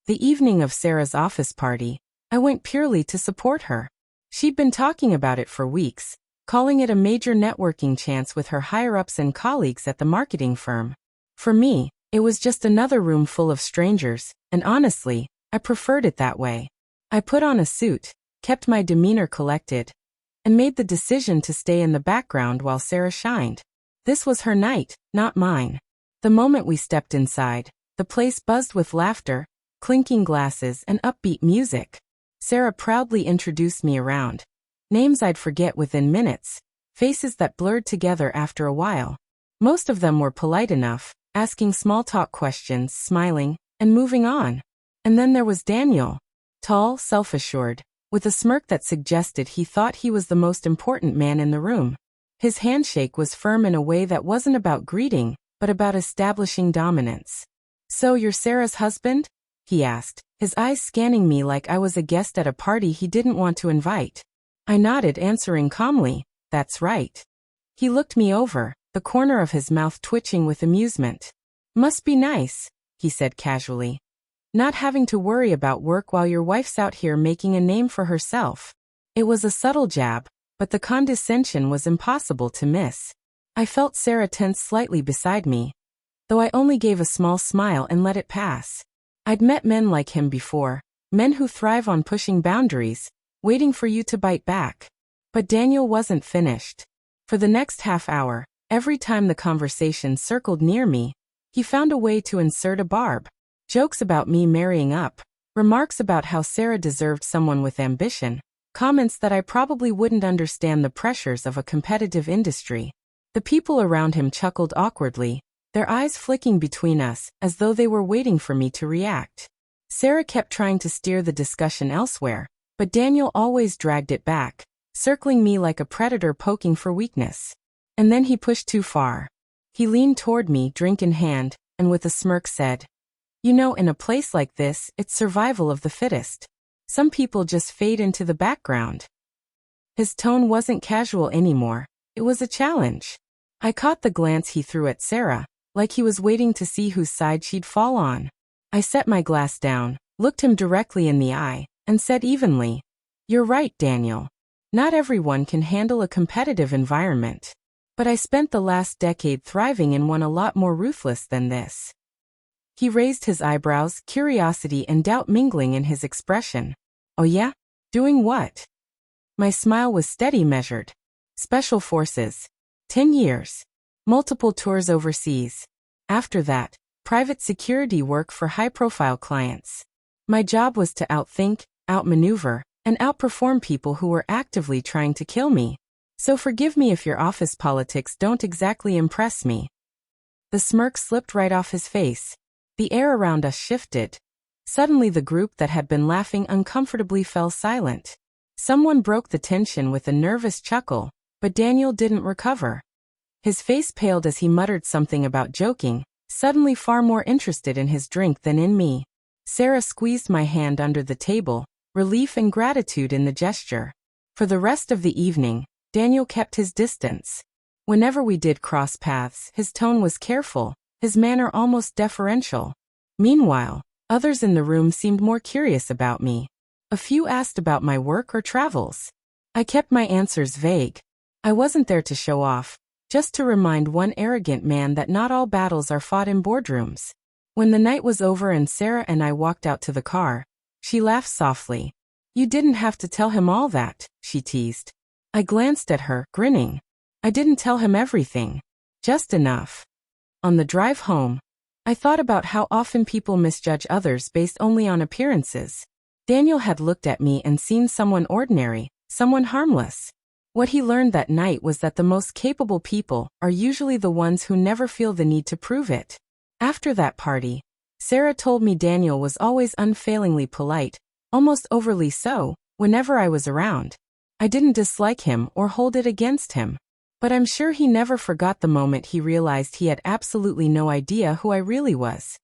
The evening of Sarah's office party, I went purely to support her. She'd been talking about it for weeks, calling it a major networking chance with her higher-ups and colleagues at the marketing firm. For me, it was just another room full of strangers, and honestly, I preferred it that way. I put on a suit, kept my demeanor collected, and made the decision to stay in the background while Sarah shined. This was her night, not mine. The moment we stepped inside, the place buzzed with laughter, clinking glasses, and upbeat music. Sarah proudly introduced me around. Names I'd forget within minutes, faces that blurred together after a while. Most of them were polite enough, asking small-talk questions, smiling, and moving on. And then there was Daniel. Tall, self-assured, with a smirk that suggested he thought he was the most important man in the room. His handshake was firm in a way that wasn't about greeting, but about establishing dominance. "So you're Sarah's husband?" he asked, his eyes scanning me like I was a guest at a party he didn't want to invite. I nodded, answering calmly, "That's right." He looked me over, the corner of his mouth twitching with amusement. "Must be nice," he said casually. "Not having to worry about work while your wife's out here making a name for herself." It was a subtle jab, but the condescension was impossible to miss. I felt Sarah tense slightly beside me, though I only gave a small smile and let it pass. I'd met men like him before, men who thrive on pushing boundaries, waiting for you to bite back. But Daniel wasn't finished. For the next half hour, every time the conversation circled near me, he found a way to insert a barb. Jokes about me marrying up, remarks about how Sarah deserved someone with ambition, comments that I probably wouldn't understand the pressures of a competitive industry. The people around him chuckled awkwardly, their eyes flicking between us as though they were waiting for me to react. Sarah kept trying to steer the discussion elsewhere, but Daniel always dragged it back, circling me like a predator poking for weakness. And then he pushed too far. He leaned toward me, drink in hand, and with a smirk said, "You know, in a place like this, it's survival of the fittest. Some people just fade into the background." His tone wasn't casual anymore, it was a challenge. I caught the glance he threw at Sarah, like he was waiting to see whose side she'd fall on. I set my glass down, looked him directly in the eye, and said evenly, "You're right, Daniel. Not everyone can handle a competitive environment. But I spent the last decade thriving in one a lot more ruthless than this." He raised his eyebrows, curiosity and doubt mingling in his expression. "Oh yeah? Doing what?" My smile was steady, measured. "Special Forces. 10 years. Multiple tours overseas. After that, private security work for high-profile clients. My job was to outthink, outmaneuver, and outperform people who were actively trying to kill me. So forgive me if your office politics don't exactly impress me." The smirk slipped right off his face. The air around us shifted. Suddenly the group that had been laughing uncomfortably fell silent. Someone broke the tension with a nervous chuckle, but Daniel didn't recover. His face paled as he muttered something about joking, suddenly far more interested in his drink than in me. Sarah squeezed my hand under the table, relief and gratitude in the gesture. For the rest of the evening, Daniel kept his distance. Whenever we did cross paths, his tone was careful, his manner almost deferential. Meanwhile, others in the room seemed more curious about me. A few asked about my work or travels. I kept my answers vague. I wasn't there to show off, just to remind one arrogant man that not all battles are fought in boardrooms. When the night was over and Sarah and I walked out to the car, she laughed softly. "You didn't have to tell him all that," she teased. I glanced at her, grinning. I didn't tell him everything. Just enough. On the drive home, I thought about how often people misjudge others based only on appearances. Daniel had looked at me and seen someone ordinary, someone harmless. What he learned that night was that the most capable people are usually the ones who never feel the need to prove it. After that party, Sarah told me Daniel was always unfailingly polite, almost overly so, whenever I was around. I didn't dislike him or hold it against him. But I'm sure he never forgot the moment he realized he had absolutely no idea who I really was.